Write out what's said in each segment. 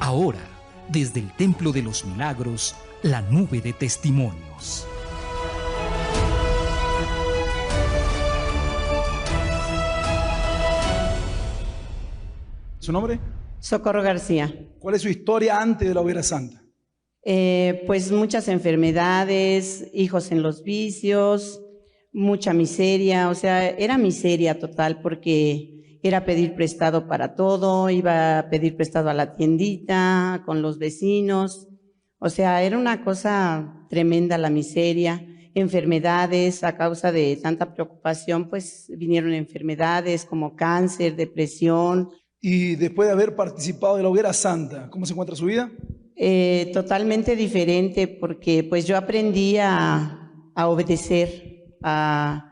Ahora, desde el Templo de los Milagros, la nube de testimonios. ¿Su nombre? Socorro García. ¿Cuál es su historia antes de la Hoguera Santa? Pues muchas enfermedades, hijos en los vicios, mucha miseria, o sea, era miseria total porque era pedir prestado para todo, iba a pedir prestado a la tiendita, con los vecinos, o sea, era una cosa tremenda la miseria, enfermedades, a causa de tanta preocupación, pues vinieron enfermedades como cáncer, depresión. Y después de haber participado de la Hoguera Santa, ¿cómo se encuentra su vida? Totalmente diferente porque pues yo aprendí a obedecer, a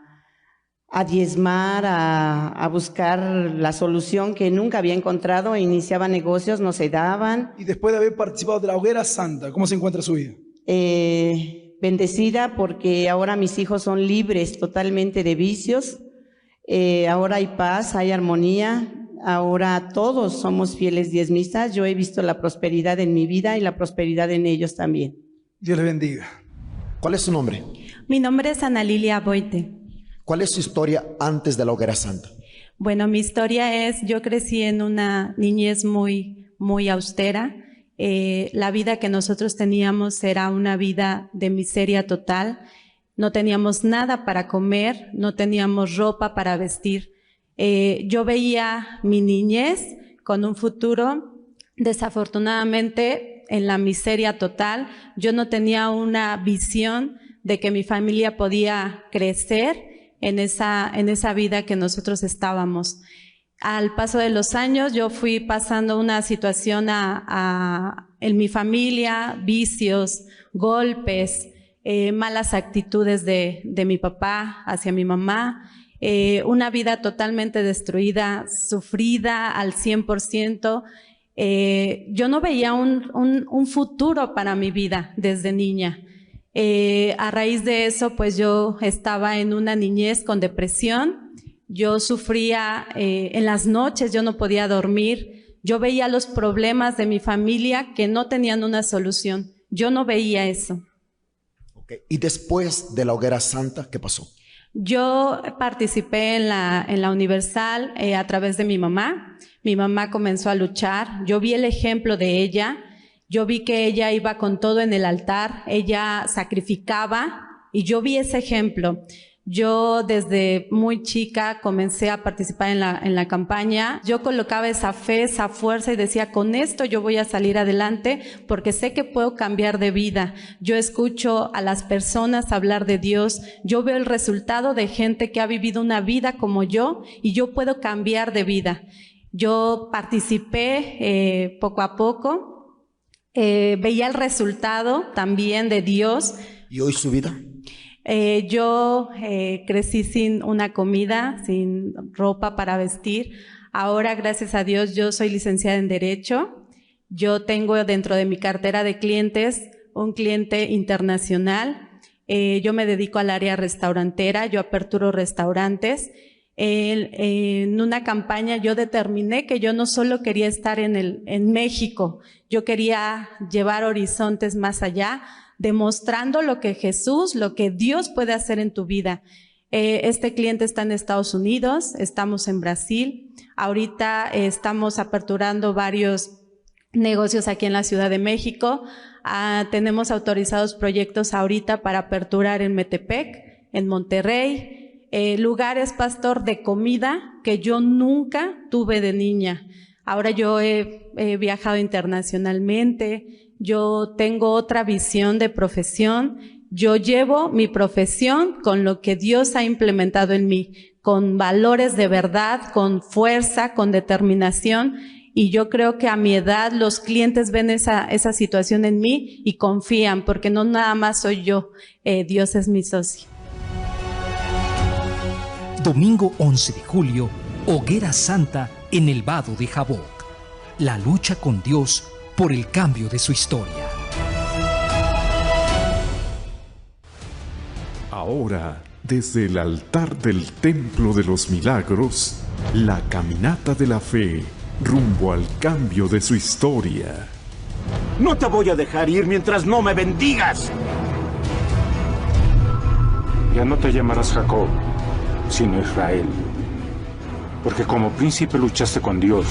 diezmar, a buscar la solución que nunca había encontrado, iniciaba negocios, no se daban. Y después de haber participado de la Hoguera Santa, ¿cómo se encuentra su vida? Bendecida porque ahora mis hijos son libres totalmente de vicios, ahora hay paz, hay armonía. Ahora todos somos fieles diezmistas. Yo he visto la prosperidad en mi vida y la prosperidad en ellos también. Dios les bendiga. ¿Cuál es su nombre? Mi nombre es Ana Lilia Boite. ¿Cuál es su historia antes de la Hoguera Santa? Bueno, mi historia es, yo crecí en una niñez muy austera. La vida que nosotros teníamos era una vida de miseria total. No teníamos nada para comer, no teníamos ropa para vestir. Yo veía mi niñez con un futuro, desafortunadamente, en la miseria total. Yo no tenía una visión de que mi familia podía crecer en esa vida que nosotros estábamos. Al paso de los años, yo fui pasando una situación en mi familia, vicios, golpes, malas actitudes de mi papá hacia mi mamá. Una vida totalmente destruida, sufrida al 100%. Yo no veía un futuro para mi vida desde niña. A raíz de eso, pues yo estaba en una niñez con depresión. Yo sufría en las noches, yo no podía dormir. Yo veía los problemas de mi familia que no tenían una solución. Yo no veía eso. Okay. Y después de la Hoguera Santa, ¿qué pasó? Yo participé en la Universal a través de mi mamá. Mi mamá comenzó a luchar. Yo vi el ejemplo de ella. Yo vi que ella iba con todo en el altar. Ella sacrificaba y yo vi ese ejemplo. Yo desde muy chica comencé a participar en la campaña. Yo colocaba esa fe, esa fuerza y decía, con esto yo voy a salir adelante porque sé que puedo cambiar de vida. Yo escucho a las personas hablar de Dios. Yo veo el resultado de gente que ha vivido una vida como yo y yo puedo cambiar de vida. Yo participé poco a poco. Veía el resultado también de Dios. ¿Y hoy su vida? Yo crecí sin una comida, sin ropa para vestir. Ahora, gracias a Dios, yo soy licenciada en Derecho. Yo tengo dentro de mi cartera de clientes un cliente internacional. Yo me dedico al área restaurantera, yo aperturo restaurantes. En una campaña yo determiné que yo no solo quería estar en México, yo quería llevar horizontes más allá, demostrando lo que Jesús, lo que Dios puede hacer en tu vida. Este cliente está en Estados Unidos, estamos en Brasil, ahorita estamos aperturando varios negocios aquí en la Ciudad de México. Tenemos autorizados proyectos ahorita para aperturar en Metepec, en Monterrey, lugares, pastor, de comida que yo nunca tuve de niña. Ahora yo he viajado internacionalmente. Yo tengo otra visión de profesión. Yo llevo mi profesión con lo que Dios ha implementado en mí, con valores de verdad, con fuerza, con determinación. Y yo creo que a mi edad los clientes ven esa situación en mí y confían, porque no nada más soy yo, Dios es mi socio. Domingo 11 de julio, Hoguera Santa en el Vado de Jaboc. La lucha con Dios por el cambio de su historia. Ahora, desde el altar del Templo de los Milagros, la caminata de la fe rumbo al cambio de su historia. No te voy a dejar ir mientras no me bendigas. Ya no te llamarás Jacob, sino Israel, porque como príncipe luchaste con Dios.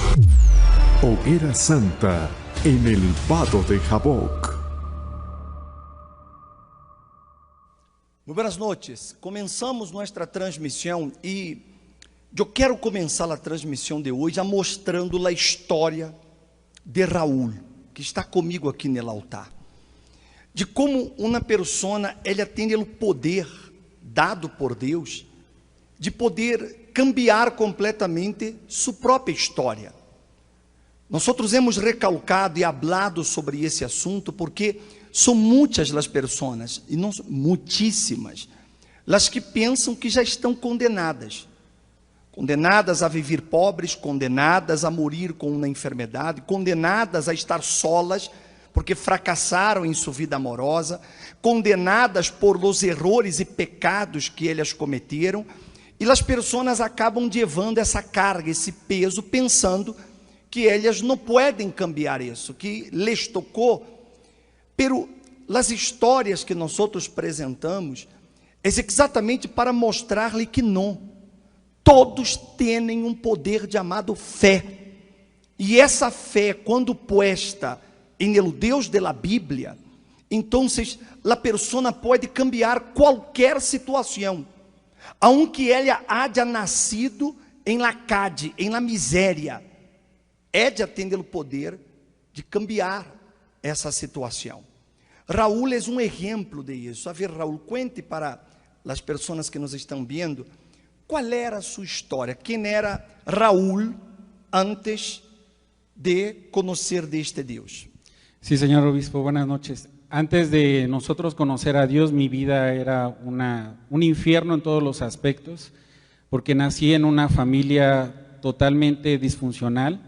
Hoguera Santa en el Vado de Jaboc. Muy buenas noches. Comenzamos nuestra transmissão e eu quero começar a transmissão de hoje mostrando a história de Raul, que está comigo aqui no altar. De como uma pessoa, ela tem o poder dado por Deus de poder cambiar completamente sua própria história. Nós hemos recalcado e hablado sobre esse assunto porque são muitas as pessoas, e não muitíssimas, as que pensam que já estão condenadas. Condenadas a viver pobres, condenadas a morir com uma enfermidade, condenadas a estar solas, porque fracassaram em sua vida amorosa, condenadas por los errores e pecados que elas cometeram, e as pessoas acabam levando essa carga, esse peso, pensando que elas não podem cambiar isso, que lhes tocou. Pero as histórias que nós apresentamos é exatamente para mostrar-lhe que não. Todos têm um poder chamado fé. E essa fé, quando puesta em el Deus de la Bíblia, então a pessoa pode cambiar qualquer situação, aunque ela haya nascido em la calle, em la miséria, ela tem o poder de cambiar essa situação. Raul é um exemplo de isso. A ver, Raul, cuente para as pessoas que nos estão vendo, qual era a sua história? Quem era Raul antes de conhecer deste Deus? Sí, señor obispo, buenas noches. Antes de nosotros conocer a Dios, mi vida era un infierno en todos los aspectos, porque nací en una familia totalmente disfuncional.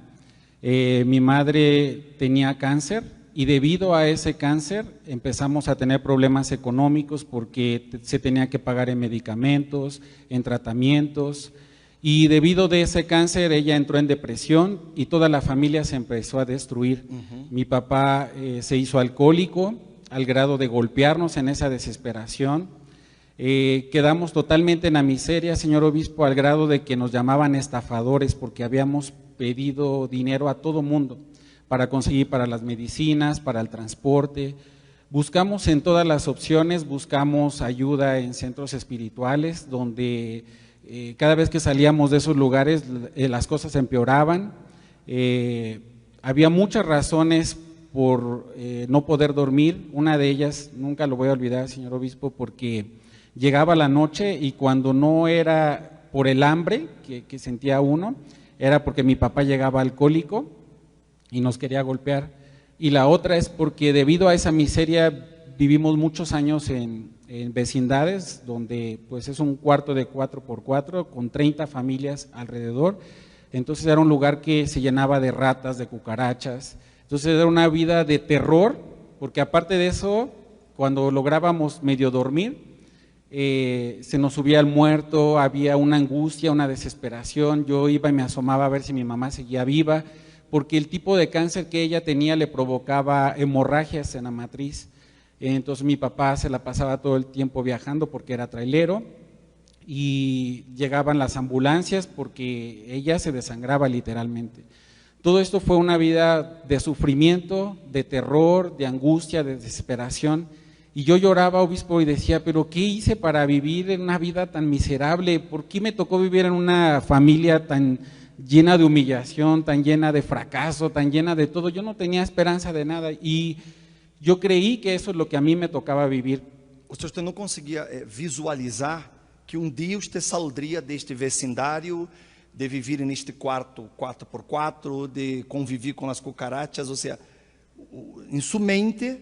Mi madre tenía cáncer y debido a ese cáncer empezamos a tener problemas económicos porque se tenía que pagar en medicamentos, en tratamientos, y debido de ese cáncer ella entró en depresión y toda la familia se empezó a destruir. Mi papá se hizo alcohólico al grado de golpearnos en esa desesperación. Quedamos totalmente en la miseria, señor obispo, al grado de que nos llamaban estafadores porque habíamos pedido dinero a todo mundo para conseguir para las medicinas, para el transporte. Buscamos en todas las opciones, buscamos ayuda en centros espirituales donde cada vez que salíamos de esos lugares las cosas empeoraban. Había muchas razones por no poder dormir. Una de ellas, nunca lo voy a olvidar, señor obispo, porque llegaba la noche y cuando no era por el hambre que sentía uno, era porque mi papá llegaba alcohólico y nos quería golpear. Y la otra es porque debido a esa miseria vivimos muchos años en vecindades donde pues es un cuarto de 4x4 con 30 familias alrededor. Entonces era un lugar que se llenaba de ratas, de cucarachas. Entonces era una vida de terror, porque aparte de eso, cuando lográbamos medio dormir, se nos subía el muerto, había una angustia, una desesperación. Yo iba y me asomaba a ver si mi mamá seguía viva, porque el tipo de cáncer que ella tenía le provocaba hemorragias en la matriz. Entonces mi papá se la pasaba todo el tiempo viajando porque era trailero y llegaban las ambulancias porque ella se desangraba literalmente. Todo esto fue una vida de sufrimiento, de terror, de angustia, de desesperación. Y yo lloraba, obispo, y decía, pero ¿qué hice para vivir en una vida tan miserable? ¿Por qué me tocó vivir en una familia tan llena de humillación, tan llena de fracaso, tan llena de todo? Yo no tenía esperanza de nada y yo creí que eso es lo que a mí me tocaba vivir. Usted não conseguia visualizar que Deus te saldria deste vecindário, de viver neste quarto 4x4, de conviver com as cucarachas, ou seja, em sua mente,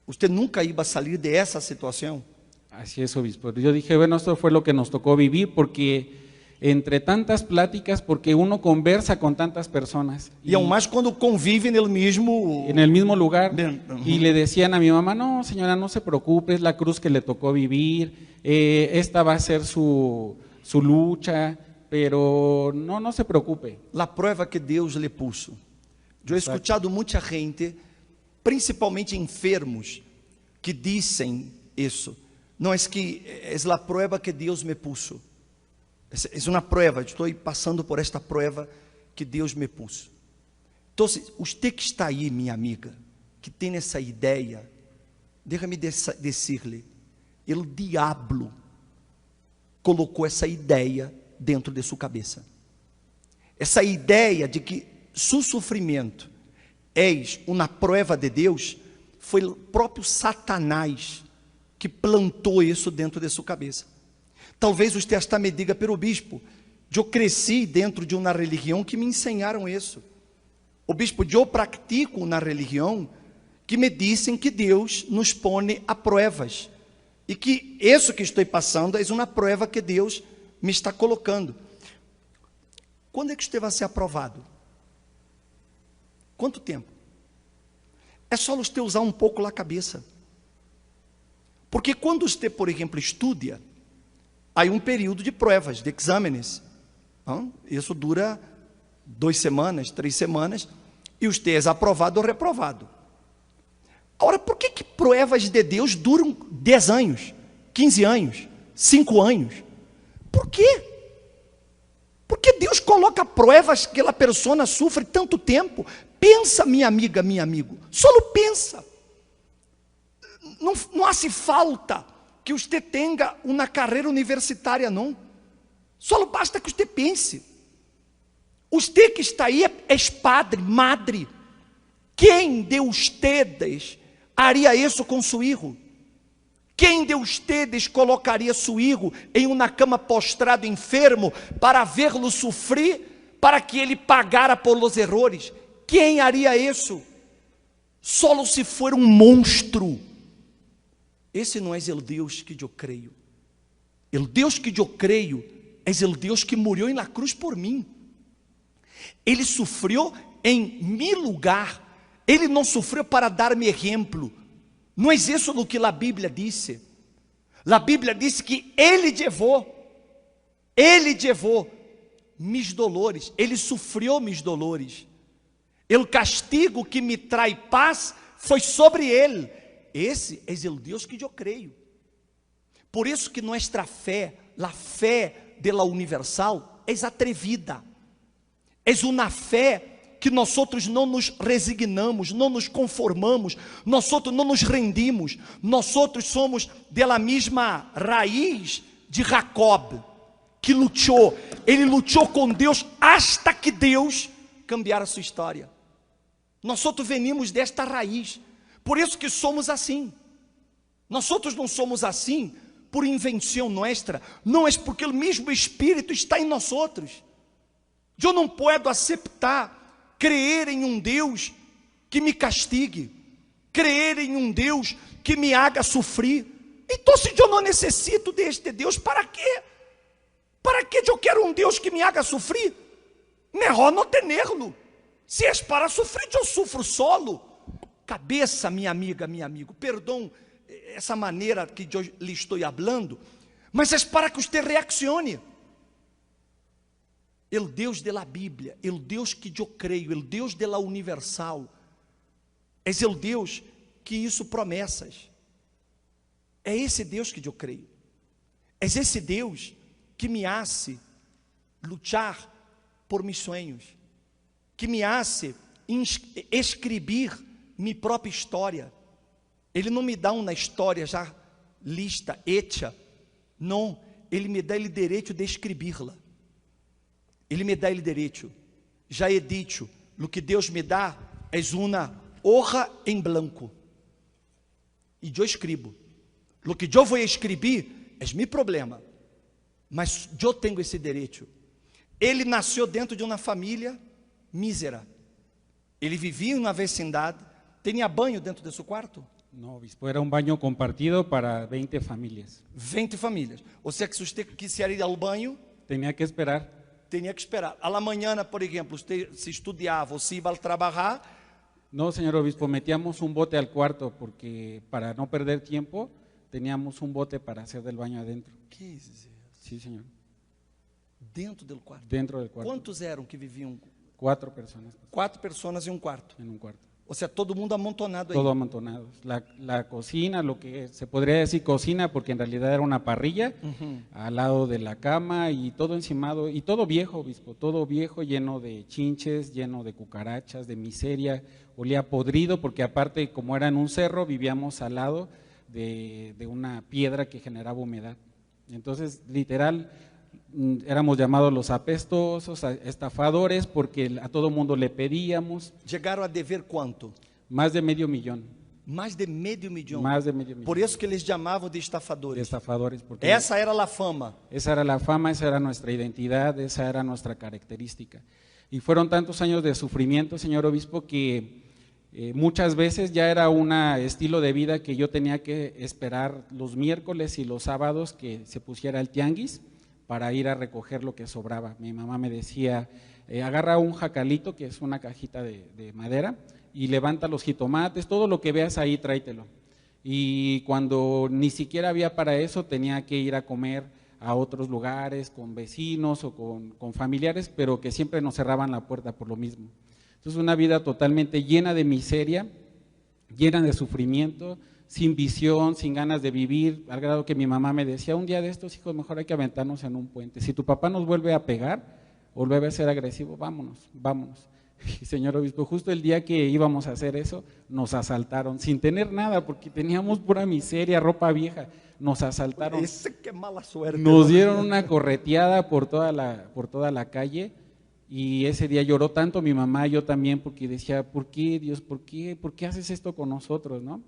usted nunca iba a salir de esa situación. Así es, obispo. Yo dije, bueno, esto fue lo que nos tocó vivir porque entre tantas pláticas, porque uno conversa con tantas personas. Y aún más cuando convive en el mismo lugar. Y le decían a mi mamá, no, señora, no se preocupe, es la cruz que le tocó vivir, esta va a ser su lucha. pero no se preocupe. La prueba que Deus lhe puso. Eu he escuchado muita gente, principalmente enfermos, que dizem isso. Não, é que é a prueba que Deus me puso. É uma prueba, estou passando por esta prueba que Deus me puso. Então, você que está aí, minha amiga, que tem essa ideia, deixa-me dizer-lhe, o diabo colocou essa ideia dentro de sua cabeça. Essa ideia de que seu sofrimento é uma prova de Deus, foi o próprio Satanás que plantou isso dentro de sua cabeça. Talvez você hasta me diga, pero bispo, eu cresci dentro de uma religião que me ensinaram isso. O bispo, eu pratico uma religião que me dizem que Deus nos põe a provas. E que isso que estou passando é uma prova que Deus me está colocando. Quando é que você vai ser aprovado? Quanto tempo? É só você usar um pouco a cabeça. Porque quando você, por exemplo, estuda, há um período de provas, de exames. Isso dura 2 semanas, 3 semanas, e você é aprovado ou reprovado. Agora, por que provas de Deus duram 10 anos, 15 anos, 5 anos? Por quê? Porque Deus coloca provas que a pessoa sofre tanto tempo. Pensa, minha amiga, meu amigo, só pensa. Não hace falta que você tenha uma carreira universitária, não. Só basta que você pense. Você que está aí é padre, madre. Quem de ustedes haria isso com seu filho? Quem de ustedes colocaria seu filho em uma cama postrado enfermo para vê-lo sofrer, para que ele pagara por los errores? Quem haria isso? Só se for um monstro. Esse não é o Deus que eu creio. O Deus que eu creio é o Deus que morreu na cruz por mim. Ele sofreu em meu lugar. Ele não sofreu para dar-me exemplo. Não é isso o que a Bíblia disse. A Bíblia disse que Ele levou mis dolores. Ele sofreu mis dolores. O castigo que me traz paz foi sobre Ele. Esse é o Deus que eu creio. Por isso que nossa fé, a fé de la universal, é atrevida. É uma fé que nós não nos resignamos, não nos conformamos, nós não nos rendimos. Nós somos da mesma raiz de Jacob, que lutou. Ele lutou com Deus hasta que Deus cambiara sua história. Nós venimos desta raiz. Por isso que somos assim. Nós não somos assim por invenção nossa. Não é porque o mesmo Espírito está em nós. Eu não posso aceitar crer em um Deus que me castigue, crer em um Deus que me haga sofrer. Então, se eu não necessito deste Deus, para quê? Para que eu quero um Deus que me haga sofrer? Melhor não ter-lo. Se é para sofrer, eu sofro solo. Cabeça, minha amiga, meu amigo, perdão essa maneira que eu lhe estou falando, mas é para que você reaccione. O Deus da Bíblia, o Deus que eu creio, o Deus da universal, é o Deus que hizo promessas. É esse Deus que eu creio. É esse Deus que me hace lutar por meus sonhos, que me hace escrever minha própria história. Ele não me dá uma história já lista, hecha. Não, Ele me dá o direito de escrevê-la. Ele me dá o direito. Já he dicho, o que Deus me dá é uma hoja em branco. E eu escrevo. O que eu vou escrever é meu problema. Mas eu tenho esse direito. Ele nasceu dentro de uma família mísera. Ele vivia em uma vecindade. Tinha banho dentro de seu quarto? Não, obispo, era um banho compartido para 20 famílias. 20 famílias. Ou seja, que se você quisesse ir ao banho, tinha que esperar. Tinha que esperar. A la manhã, por exemplo, você se estudava ou se ia trabalhar. Não, senhor obispo, metíamos um bote ao quarto porque para não perder tempo, teníamos um bote para fazer del banho adentro. Que isso? Sim, senhor. Dentro del cuarto? Dentro del cuarto. Quantos eram que viviam? 4 personas. 4 pessoas em um quarto. En un cuarto. Ou seja, todo mundo amontonado Todo aí. amontonado. La cocina, lo que se podría decir cocina, porque en realidad era una parrilla al lado de la cama y todo encimado, y todo viejo, obispo, todo viejo, lleno de chinches, lleno de cucarachas, de miseria, olía podrido, porque aparte, como era en un cerro, vivíamos al lado de una piedra que generaba humedad. Entonces, literal, éramos llamados los apestosos, estafadores, porque a todo mundo le pedíamos. Chegaram a dever quanto? Más de medio millón. Mais de meio milhão. Más de medio millón. Por isso que eles chamavam de estafadores. De estafadores, porque Essa era a fama. esa era la fama, esa era nuestra identidad, esa era nuestra característica. Y fueron tantos años de sufrimiento, señor obispo, que muchas veces ya era un estilo de vida que yo tenía que esperar los miércoles y los sábados que se pusiera el tianguis para ir a recoger lo que sobraba. Mi mamá me decía, agarra un jacalito, que es una cajita de madera, y levanta los jitomates, todo lo que veas ahí, tráetelo. Y cuando ni siquiera había para eso, tenía que ir a comer a otros lugares, con vecinos o con familiares, pero que siempre nos cerraban la puerta por lo mismo. Entonces, una vida totalmente llena de miseria, llena de sufrimiento, sin visión, sin ganas de vivir, al grado que mi mamá me decía, un día de estos, hijos, mejor hay que aventarnos en un puente. Si tu papá nos vuelve a pegar o vuelve a ser agresivo, vámonos, vámonos. Y señor obispo, justo el día que íbamos a hacer eso, nos asaltaron, sin tener nada, porque teníamos pura miseria, ropa vieja, nos asaltaron. Qué mala suerte. Nos dieron una correteada por toda la calle, y ese día lloró tanto mi mamá, yo también, porque decía, ¿por qué, Dios, por qué haces esto con nosotros, no?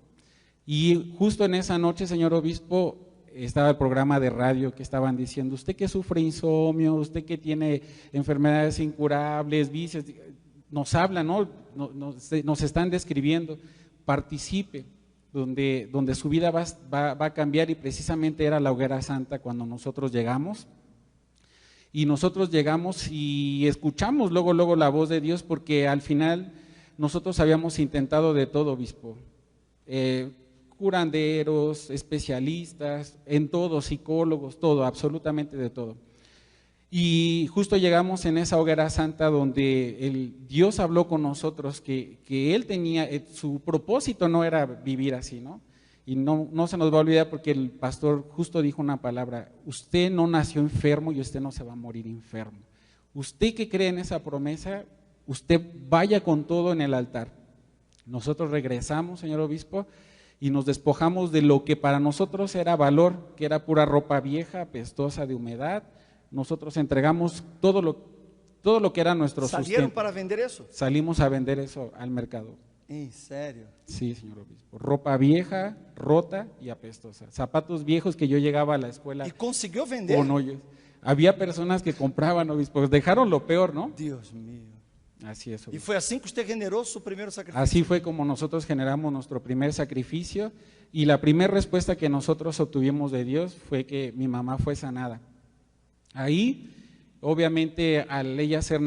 Y justo en esa noche, señor obispo, estaba el programa de radio que estaban diciendo, usted que sufre insomnio, usted que tiene enfermedades incurables, vicios, nos hablan, ¿no? Nos están describiendo, participe, donde su vida va a cambiar, y precisamente era la Hoguera Santa cuando nosotros llegamos. Y nosotros llegamos y escuchamos luego la voz de Dios, porque al final nosotros habíamos intentado de todo, obispo. Curanderos, especialistas, en todo, psicólogos, todo, absolutamente de todo. Y justo llegamos en esa Hoguera Santa donde Dios habló con nosotros que Él tenía, su propósito no era vivir así, ¿no? Y no se nos va a olvidar, porque el pastor justo dijo una palabra, usted no nació enfermo y usted no se va a morir enfermo. Usted que cree en esa promesa, usted vaya con todo en el altar. Nosotros regresamos, señor obispo, y nos despojamos de lo que para nosotros era valor, que era pura ropa vieja, apestosa de humedad. Nosotros entregamos todo lo que era nuestro sustento. ¿Salieron para vender eso? Salimos a vender eso al mercado. ¿En serio? Sí, señor obispo. Ropa vieja, rota y apestosa. Zapatos viejos que yo llegaba a la escuela. ¿Y consiguió vender? Con hoyos. Había personas que compraban, obispo, dejaron lo peor, ¿no? Dios mío. Así es, obispo. ¿Y fue así que usted generó su primer sacrificio? Así fue como nosotros generamos nuestro primer sacrificio, y la primera respuesta que nosotros obtuvimos de Dios fue que mi mamá fue sanada. Ahí, obviamente, al ella ser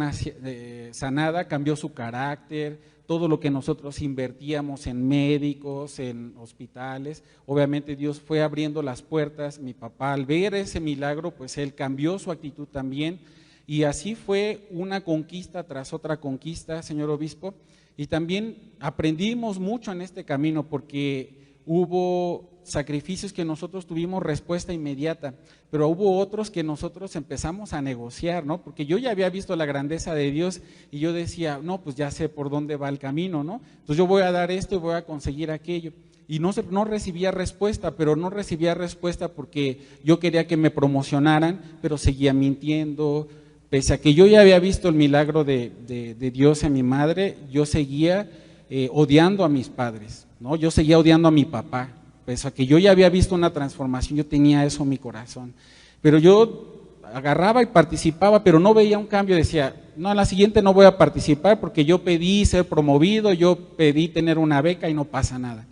sanada, cambió su carácter, todo lo que nosotros invertíamos en médicos, en hospitales, obviamente Dios fue abriendo las puertas. Mi papá, al ver ese milagro, pues él cambió su actitud también, y así fue una conquista tras otra conquista, señor obispo. Y también aprendimos mucho en este camino, porque hubo sacrificios que nosotros tuvimos respuesta inmediata, pero hubo otros que nosotros empezamos a negociar, ¿no? Porque yo ya había visto la grandeza de Dios y yo decía, no, pues ya sé por dónde va el camino, ¿no? Entonces yo voy a dar esto y voy a conseguir aquello. Y no recibía respuesta, pero no recibía respuesta porque yo quería que me promocionaran, pero seguía mintiendo. Pese a que yo ya había visto el milagro de Dios en mi madre, yo seguía odiando a mis padres, ¿no? Yo seguía odiando a mi papá. Pese a que yo ya había visto una transformación, yo tenía eso en mi corazón. Pero yo agarraba y participaba, pero no veía un cambio. Decía, no, en la siguiente no voy a participar porque yo pedí ser promovido, yo pedí tener una beca y no pasa nada.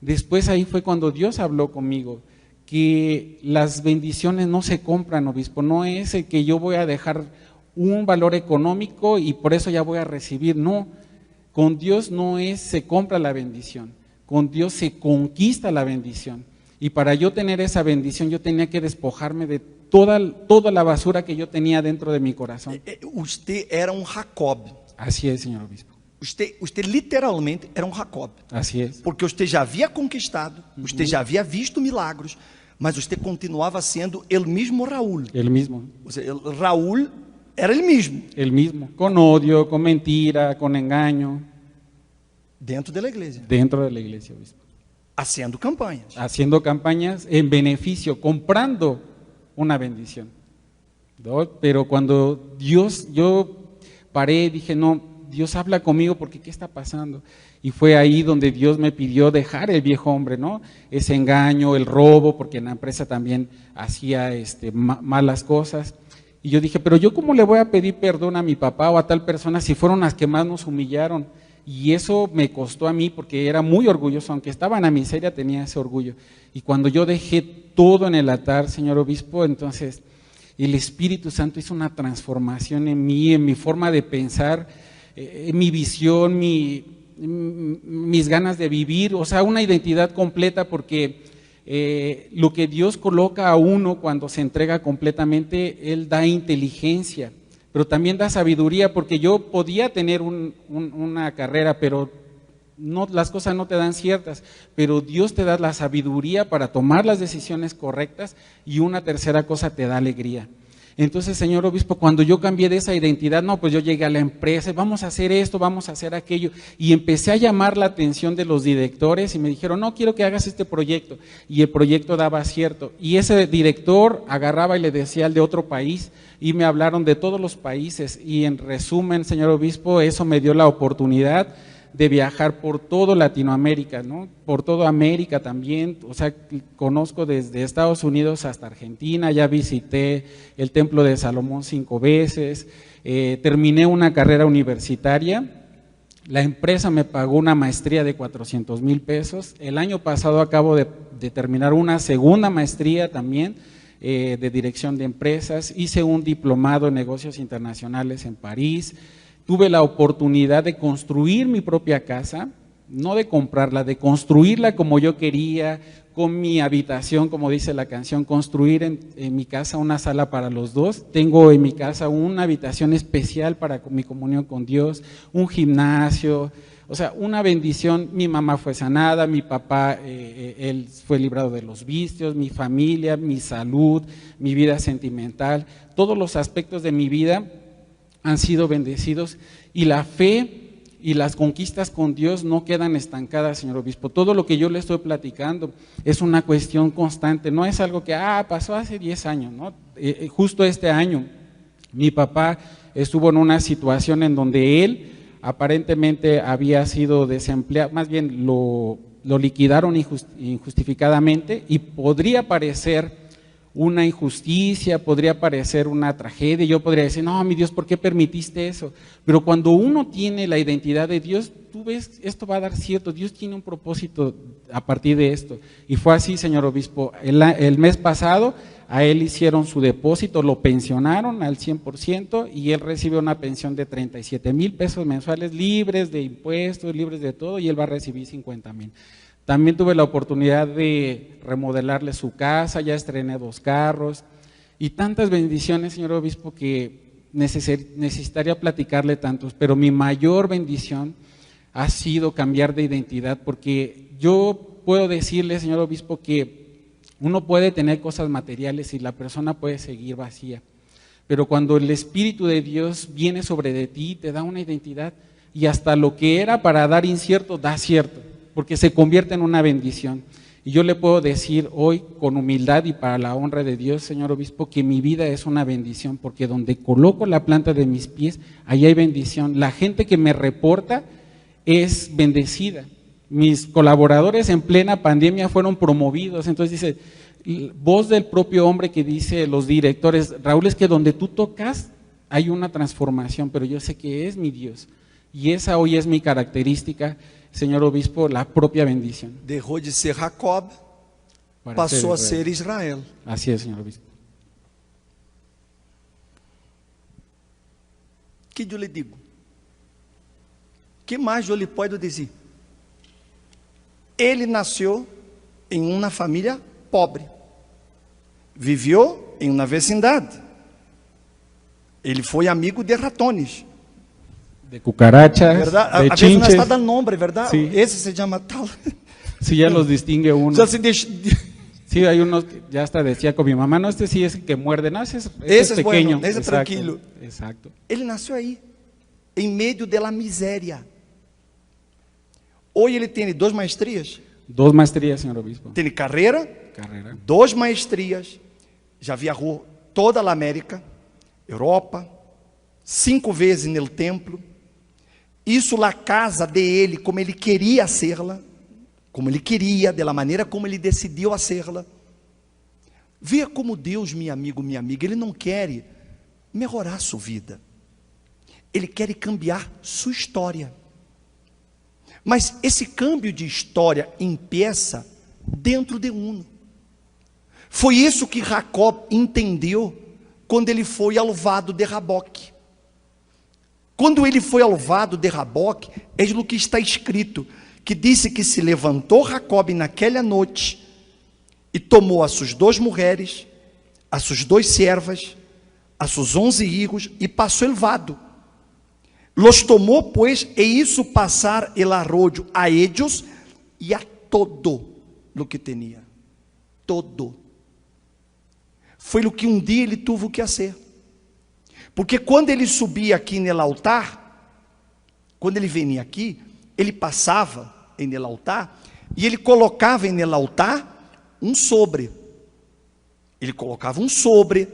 Después ahí fue cuando Dios habló conmigo, que las bendiciones no se compran, obispo, no es el que yo voy a dejar un valor económico y por eso ya voy a recibir, no. Con Dios no se compra la bendición. Con Dios se conquista la bendición, y para yo tener esa bendición yo tenía que despojarme de toda la basura que yo tenía dentro de mi corazón. Usted era um Jacob. Así es, señor obispo. Usted literalmente era um Jacob. Así es. Porque usted já havia conquistado, usted já havia visto milagros, mas usted continuava sendo el mismo Raúl. El mismo. O sea, el Raúl era el mismo. El mismo. Con odio, con mentira, con engaño. Dentro de la iglesia. Dentro de la iglesia, obispo. Haciendo campañas. Haciendo campañas en beneficio, comprando una bendición. ¿No? Pero cuando yo paré, dije, no, Dios habla conmigo porque ¿qué está pasando? Y fue ahí donde Dios me pidió dejar el viejo hombre, ¿no? Ese engaño, el robo, porque en la empresa también hacía malas cosas. Y yo dije, pero yo ¿cómo le voy a pedir perdón a mi papá o a tal persona si fueron las que más nos humillaron? Y eso me costó a mí porque era muy orgulloso, aunque estaba en la miseria tenía ese orgullo. Y cuando yo dejé todo en el altar, señor obispo, entonces el Espíritu Santo hizo una transformación en mí, en mi forma de pensar, mi visión, mis ganas de vivir, o sea, una identidad completa, porque lo que Dios coloca a uno cuando se entrega completamente, Él da inteligencia, pero también da sabiduría, porque yo podía tener una carrera, pero no, las cosas no te dan ciertas, pero Dios te da la sabiduría para tomar las decisiones correctas, y una tercera cosa, te da alegría. Entonces, señor obispo, cuando yo cambié de esa identidad, no, pues yo llegué a la empresa, vamos a hacer esto, vamos a hacer aquello, y empecé a llamar la atención de los directores y me dijeron, no, quiero que hagas este proyecto, y el proyecto daba acierto, y ese director agarraba y le decía al de otro país, y me hablaron de todos los países, y en resumen, señor obispo, eso me dio la oportunidad de viajar por todo Latinoamérica, ¿no? Por toda América también, o sea, conozco desde Estados Unidos hasta Argentina, ya visité el Templo de Salomón 5 veces, terminé una carrera universitaria, la empresa me pagó una maestría de 400,000 pesos, el año pasado acabo de terminar una segunda maestría también, de dirección de empresas, hice un diplomado en negocios internacionales en París. Tuve la oportunidad de construir mi propia casa, no de comprarla, de construirla como yo quería, con mi habitación, como dice la canción, construir en mi casa una sala para los dos. Tengo en mi casa una habitación especial para mi comunión con Dios, un gimnasio, o sea, una bendición. Mi mamá fue sanada, mi papá, él fue librado de los vicios, mi familia, mi salud, mi vida sentimental, todos los aspectos de mi vida han sido bendecidos, y la fe y las conquistas con Dios no quedan estancadas, señor obispo. Todo lo que yo le estoy platicando es una cuestión constante, no es algo que pasó hace 10 años, ¿no? Justo este año mi papá estuvo en una situación en donde él aparentemente había sido desempleado, más bien lo liquidaron injustificadamente, y podría parecer una injusticia, podría parecer una tragedia, yo podría decir, no, mi Dios, ¿por qué permitiste eso? Pero cuando uno tiene la identidad de Dios, tú ves, esto va a dar cierto, Dios tiene un propósito a partir de esto, y fue así, señor obispo. El mes pasado a él hicieron su depósito, lo pensionaron al 100%, y él recibe una pensión de 37,000 pesos mensuales, libres de impuestos, libres de todo, y él va a recibir 50,000. También tuve la oportunidad de remodelarle su casa, ya estrené 2 carros y tantas bendiciones, señor obispo, que necesitaría platicarle tantos, pero mi mayor bendición ha sido cambiar de identidad, porque yo puedo decirle, señor obispo, que uno puede tener cosas materiales y la persona puede seguir vacía, pero cuando el Espíritu de Dios viene sobre de ti, te da una identidad, y hasta lo que era para dar incierto, da cierto, porque se convierte en una bendición. Y yo le puedo decir hoy con humildad y para la honra de Dios, señor obispo, que mi vida es una bendición, porque donde coloco la planta de mis pies, ahí hay bendición. La gente que me reporta es bendecida. Mis colaboradores en plena pandemia fueron promovidos. Entonces dice, voz del propio hombre que dice los directores, Raúl, es que donde tú tocas hay una transformación, pero yo sé que es mi Dios. Y esa hoy es mi característica, señor obispo, la propia bendición. Dejó de ser Jacob, pasó a ser Israel. Así es, señor obispo. Que eu lhe digo? Que mais eu lhe posso dizer? Ele nasceu em uma família pobre, viveu em uma vecindade. Ele foi amigo de ratones. De cucarachas, ¿Verdad? de A veces no chinches. está dando nombre, ¿verdad? Sí. Ese se llama tal. Sí, ya los distingue uno. Ya se deixa... Sí, hay unos que ya hasta decía con mi mamá, no, este sí es el que muerde, no, ese es Ese pequeño. bueno, ese es Exacto, tranquilo. Exacto. Ele nasceu aí, em meio da miséria. Hoje ele tem 2 maestrias. 2 maestrías, señor obispo. Tem carreira, 2 maestrias. Já viajou toda a América, Europa, 5 vezes no templo. Isso na casa de ele, como ele queria ser-la, como ele queria, da maneira como ele decidiu a ser-la. Veja como Deus, meu amigo, minha amiga, ele não quer melhorar sua vida. Ele quer cambiar sua história. Mas esse câmbio de história empieza dentro de uno. Foi isso que Jacob entendeu quando ele foi ao vado de Jaboque. Quando ele foi ao vado de Jaboque, é o que está escrito, que disse que se levantou Jacob naquela noite e tomou as suas 2 mulheres, as suas 2 servas, as suas 11 hijos e passou el vado. Los tomou, pues, e hizo passar el arroyo a ellos e a todo lo que tinha. Todo. Foi o que um dia ele teve que fazer. Porque quando ele subia aqui no altar, quando ele vinha aqui, ele passava no altar e ele colocava no altar um sobre. Ele colocava um sobre,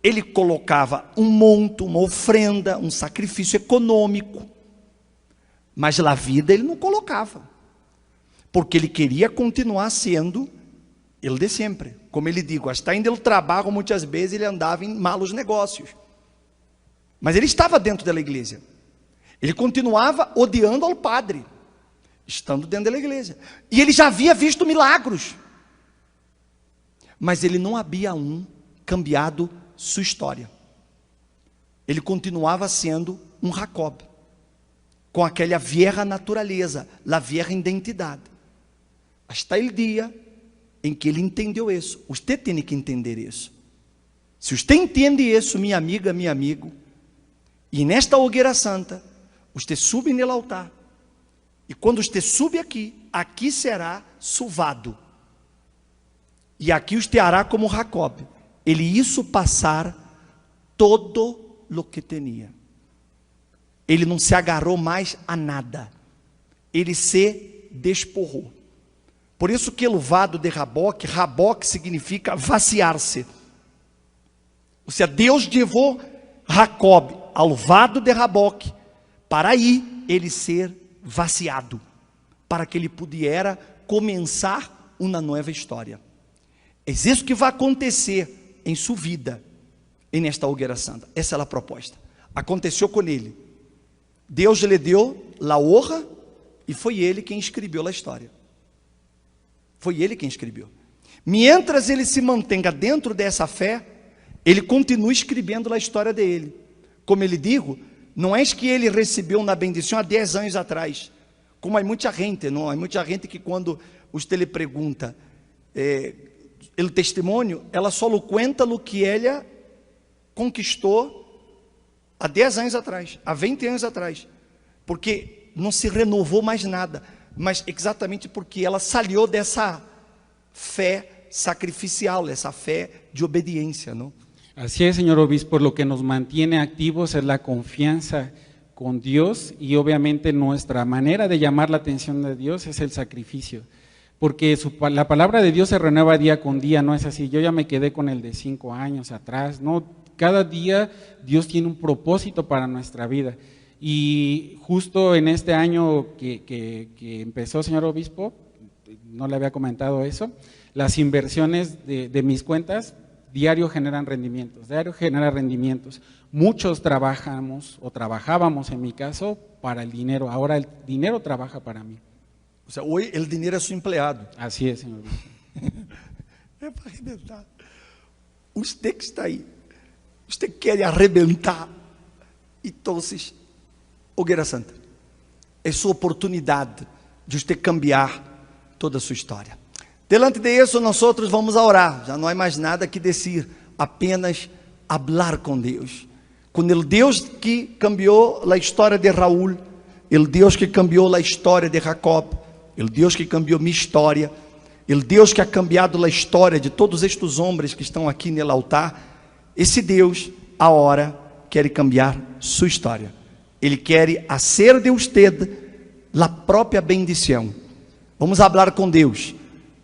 ele colocava um monto, uma ofrenda, um sacrifício econômico. Mas na vida ele não colocava. Porque ele queria continuar sendo ele de sempre. Como ele digo, hasta ainda ele trabalho, muitas vezes ele andava em malos negócios. Mas ele estava dentro da igreja. Ele continuava odiando ao padre, estando dentro da igreja. E ele já havia visto milagros. Mas ele não havia cambiado sua história. Ele continuava sendo um Jacob, com aquela vieja natureza, a vieja identidade. Hasta o dia em que ele entendeu isso. Você tem que entender isso. Se você entende isso, minha amiga, meu amigo, e nesta hogueira santa, você sube no altar. E quando você sube aqui, aqui será suvado. E aqui você hará como Jacob. Ele hizo passar todo o que tinha. Ele não se agarrou mais a nada. Ele se despojou. Por isso que o vado de Jaboque, Jaboque significa vaciar-se. Ou seja, Deus levou Jacob ao vado de Jaboque, para aí ele ser vaciado, para que ele pudesse começar uma nova história. É isso que vai acontecer em sua vida, nesta hogueira santa. Essa é a proposta. Aconteceu com ele. Deus lhe deu a honra e foi ele quem escreveu a história. Foi ele quem escreveu. Mientras ele se mantenha dentro dessa fé, ele continua escrevendo a história dele. Como ele digo, não é que ele recebeu uma bendição há 10 anos atrás. Como há muita gente, não? Há muita gente que quando você lhe pergunta o testemunho, ela só lhe conta o que ela conquistou há 10 anos atrás, há 20 anos atrás. Porque não se renovou mais nada. Mas exatamente porque ela saiu dessa fé sacrificial, essa fé de obediência, não? Así es, señor obispo, lo que nos mantiene activos es la confianza con Dios y obviamente nuestra manera de llamar la atención de Dios es el sacrificio, porque la palabra de Dios se renueva día con día, no es así, yo ya me quedé con el de 5 años atrás, no, cada día Dios tiene un propósito para nuestra vida y justo en este año que empezó, señor obispo, no le había comentado eso, las inversiones de mis cuentas diario generan rendimientos, diario genera rendimientos. Muchos trabajamos o trabajábamos en mi caso para el dinero, ahora el dinero trabaja para mí. O sea, hoy el dinero es su empleado. Así es, señor. É para arrebentar. Usted que está aí, usted quer arrebentar. Então, hogueira santa, é sua oportunidade de você cambiar toda a sua história. Delante de isso, nós outros vamos a orar. Já não há mais nada que dizer. apenas hablar com Deus. Com o Deus que cambiou a história de Raul, o Deus que cambiou a história de Jacob, o Deus que cambiou minha história, o Deus que ha cambiado a história de todos estes homens que estão aqui no altar. Esse Deus, agora, quer cambiar sua história. Ele quer fazer de usted a própria bendição. Vamos falar com Deus.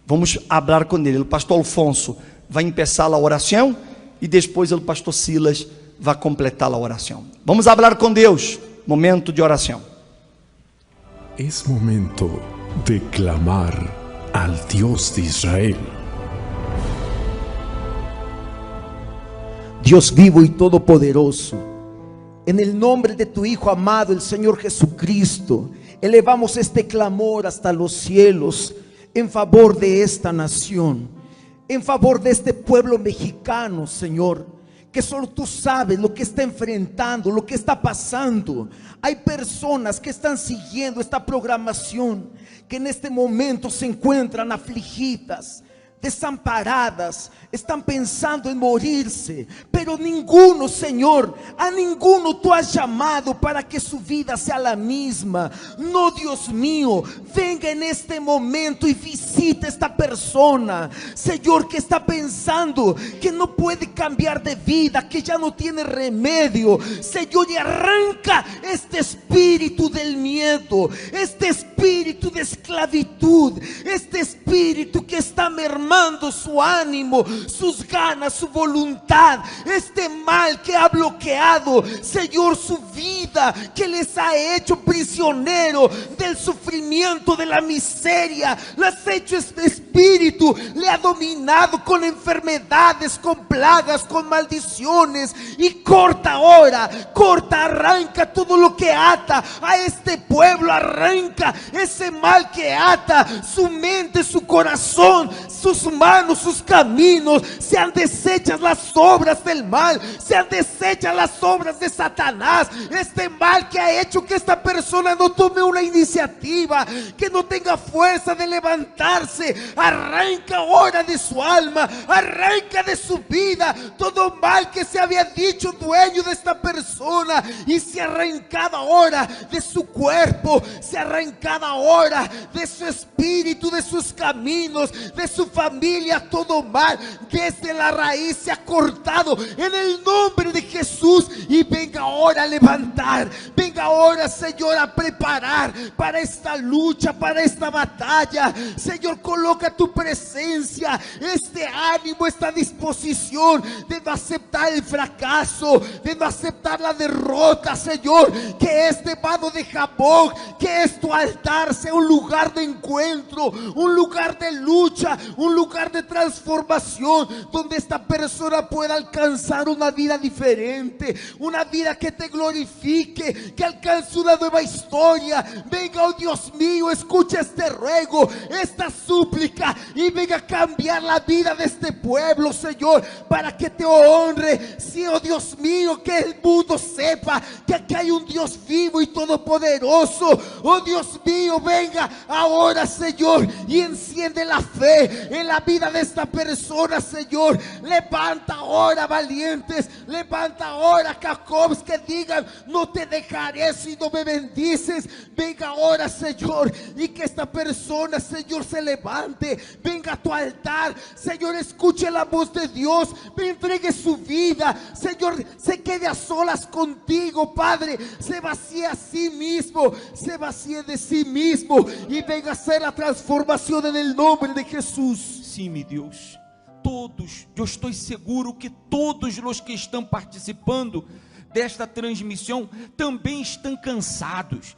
Vamos falar com Ele. O pastor Alfonso vai começar a oração e depois o pastor Silas vai completar a oração. Vamos falar com Deus. Momento de oração. É momento de clamar al Dios de Israel. Dios vivo y todopoderoso, en el nombre de tu Hijo amado, el Señor Jesucristo, elevamos este clamor hasta los cielos en favor de esta nación, en favor de este pueblo mexicano, Señor, que solo tú sabes lo que está enfrentando, lo que está pasando. Hay personas que están siguiendo esta programación, que en este momento se encuentran afligidas, desamparadas, están pensando en morirse, pero ninguno, Señor, a ninguno tú has llamado para que su vida sea la misma. No, Dios mío, venga en este momento y visita a esta persona, Señor, que está pensando que no puede cambiar de vida, que ya no tiene remedio, Señor, y arranca este espíritu del miedo, este espíritu de esclavitud, este espíritu que está mermando su ánimo, sus ganas, su voluntad, este mal que ha bloqueado, Señor, su vida, que les ha hecho prisionero del sufrimiento, de la miseria, las has hecho este espíritu, le ha dominado con enfermedades, con plagas, con maldiciones, y corta ahora, corta, arranca todo lo que ata a este pueblo, arranca ese mal que ata su mente, su corazón, sus manos, sus caminos. Sean deshechas las obras del mal, sean deshechas las obras de Satanás, este mal que ha hecho que esta persona no tome una iniciativa, que no tenga fuerza de levantarse. Arranca ahora de su alma, arranca de su vida todo mal que se había dicho dueño de esta persona, y se ha arrancado ahora de su cuerpo, se ha arrancado ahora de su espíritu, de sus caminos, de su familia, todo mal desde la raíz se ha cortado en el nombre de Jesús. Y venga ahora a levantar, venga ahora, Señor, a preparar para esta lucha, para esta batalla. Señor, coloca tu presencia, este ánimo, esta disposición de no aceptar el fracaso, de no aceptar la derrota, Señor. Que este vado de Jaboc, que es tu altar, sea un lugar de encuentro, un lugar de lucha, un lugar de transformación, donde esta persona pueda alcanzar una vida diferente, una vida que te glorifique, que alcance una nueva historia. Venga, oh Dios mío, escucha este ruego, esta súplica, y venga a cambiar la vida de este pueblo, Señor, para que te honre. Sí, oh Dios mío, que el mundo sepa que aquí hay un Dios vivo y todopoderoso. Oh Dios mío, venga ahora, Señor, y enciende la fe en la vida de esta persona, Señor. Levanta ahora valientes, levanta ahora Jacobs que digan: no te dejaré si no me bendices. Venga ahora, Señor, y que esta persona, Señor, se levante, venga a tu altar, Señor, escuche la voz de Dios, me entregue su vida, Señor, se quede a solas contigo, Padre, se vacíe a sí mismo, se vacíe de sí mismo, y venga a hacer la transformación en el nombre de Jesús. Sim, meu Deus, todos, eu estou seguro que todos os que estão participando desta transmissão também estão cansados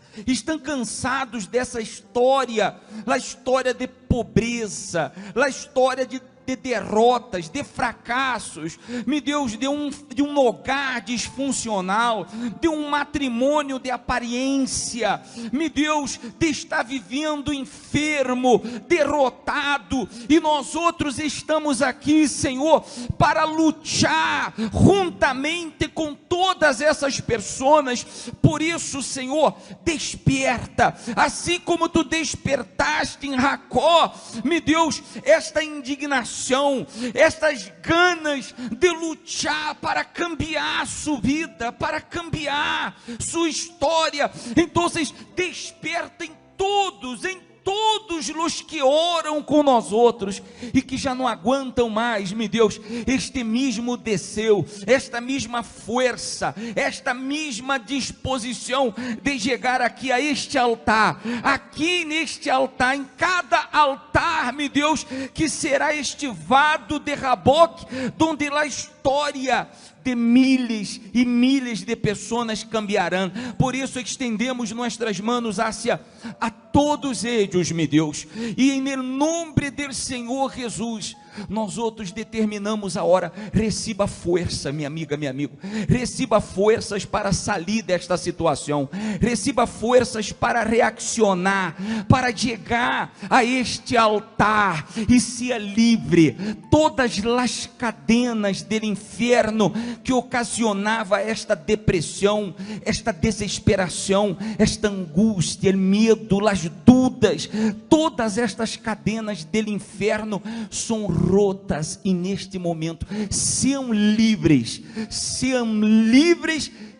dessa história, a história de pobreza, a história de derrotas, de fracassos, meu Deus, de um hogar disfuncional, de um matrimônio de aparência, meu Deus, de estar vivendo enfermo, derrotado, e nós outros estamos aqui, Senhor, para lutar juntamente com todas essas pessoas. Por isso, Senhor, desperta, assim como tu despertaste em Jacó, meu Deus, esta indignação determinação, estas ganas de lutar para cambiar sua vida, para cambiar sua história. Então, despertem todos, em todos os que oram com nós outros e que já não aguentam mais, meu Deus, este mesmo desceu, esta mesma força, esta mesma disposição de chegar aqui a este altar, aqui neste altar, em cada altar, meu Deus, que será estivado de Jaboc, onde a história de milhares e milhares de pessoas cambiarão. Por isso estendemos nossas mãos hacia a todos eles, meu Deus, e em nome do Senhor Jesus, nós outros determinamos a hora. Receba força, minha amiga, meu amigo, receba forças para sair desta situação, receba forças para reaccionar, para chegar a este altar e ser livre. Todas as cadenas do inferno que ocasionava esta depressão, esta desesperação, esta angústia, o medo, as dúvidas, todas estas cadenas do inferno são rotas e neste momento sejam livres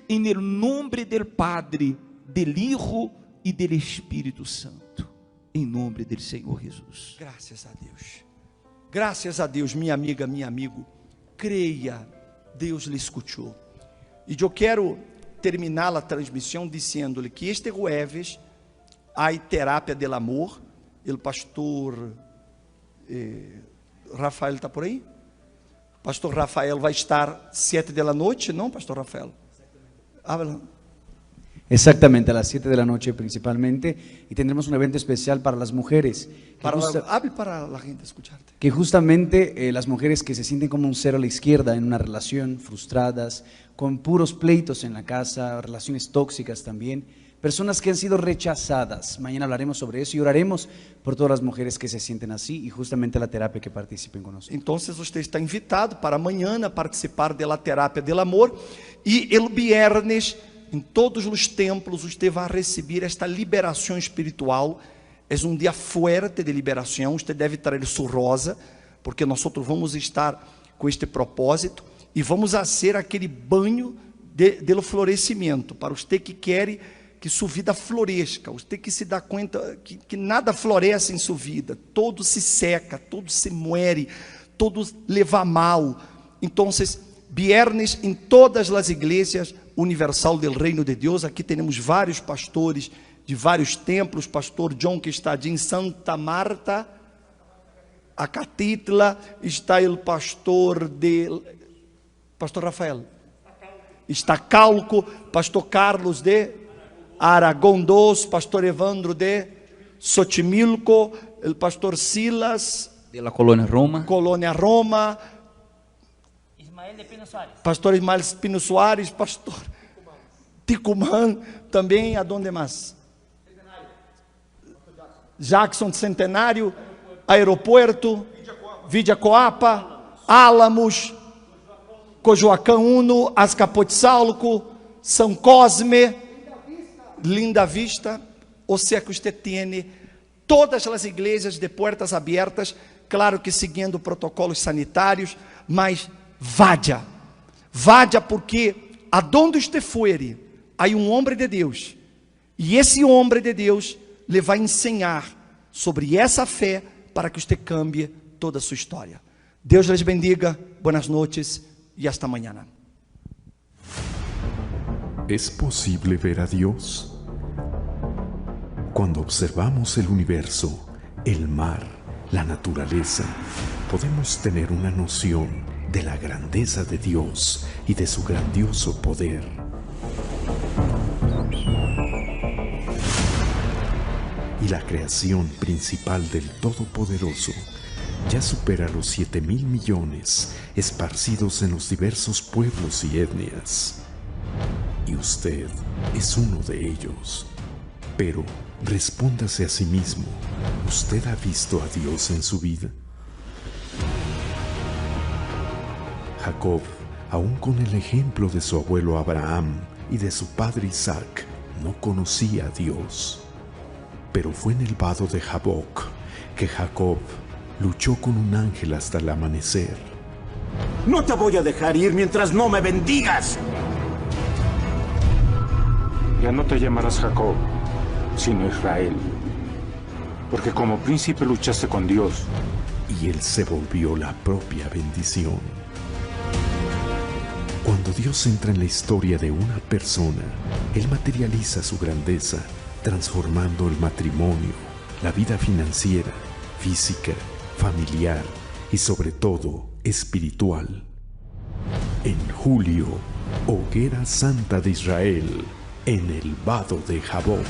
em nome do Padre, do Hijo e do Espírito Santo, em nome do Senhor Jesus. Graças a Deus, minha amiga, meu amigo, creia, Deus lhe escutou. E eu quero terminar a transmissão dizendo-lhe que este jueves há terapia del amor. O pastor Rafael está por aí? Pastor Rafael vai estar 7 da noite, não, Pastor Rafael? Exactamente, a las 7 de la noche principalmente, y tendremos un evento especial para las mujeres. Hable para la gente escucharte. Que justamente las mujeres que se sienten como un cero a la izquierda en una relación, frustradas, con puros pleitos en la casa, relaciones tóxicas también, personas que han sido rechazadas. Mañana hablaremos sobre eso y oraremos por todas las mujeres que se sienten así y justamente la terapia que participen con nosotros. Entonces usted está invitado para mañana participar de la terapia del amor y el viernes em todos os templos você vai receber esta liberação espiritual. É dia forte de liberação. Você deve trazer sua rosa, porque nós vamos estar com este propósito e vamos fazer aquele banho de florescimento para você que quer que sua vida floresça, você que se dá conta que nada floresce em sua vida, todo se seca, todo se muere, todo leva mal. Então, viernes em todas as igrejas universal del Reino de Deus. Aqui temos vários pastores de vários templos. Pastor John, que está em Santa Marta, Acatitla, está o pastor Rafael, está Calco, pastor Carlos de Aragão II, pastor Evandro de Xochimilco, o pastor Silas de la Colônia Roma, pastor Ismael Pino Soares, pastor Ticumã, também, aonde mais? Jackson Centenário, Aeroporto, Vidiacoapa, Álamos, Cojoacán Uno, Azcapotzalco, São Cosme, Linda Vista. Ou seja, que você tem todas as igrejas de portas abertas, claro que seguindo protocolos sanitários, mas vaya porque aonde você for, há homem de Deus, e esse homem de Deus lhe vai ensinar sobre essa fé para que você cambie toda a sua história. Deus les bendiga, buenas noches e hasta mañana. ¿Es posible ver a Dios? Cuando observamos el universo, el mar, la naturaleza, podemos tener una noción de la grandeza de Dios y de su grandioso poder. Y la creación principal del Todopoderoso ya supera los 7,000 millones esparcidos en los diversos pueblos y etnias. Y usted es uno de ellos. Pero respóndase a sí mismo, ¿usted ha visto a Dios en su vida? Jacob, aun con el ejemplo de su abuelo Abraham y de su padre Isaac, no conocía a Dios. Pero fue en el vado de Jaboc que Jacob luchó con un ángel hasta el amanecer. No te voy a dejar ir mientras no me bendigas. Ya no te llamarás Jacob, sino Israel, porque como príncipe luchaste con Dios. Y él se volvió la propia bendición. Cuando Dios entra en la historia de una persona, Él materializa su grandeza, transformando el matrimonio, la vida financiera, física, familiar y sobre todo espiritual. En julio, Hoguera Santa de Israel, en el Vado de Jaboc.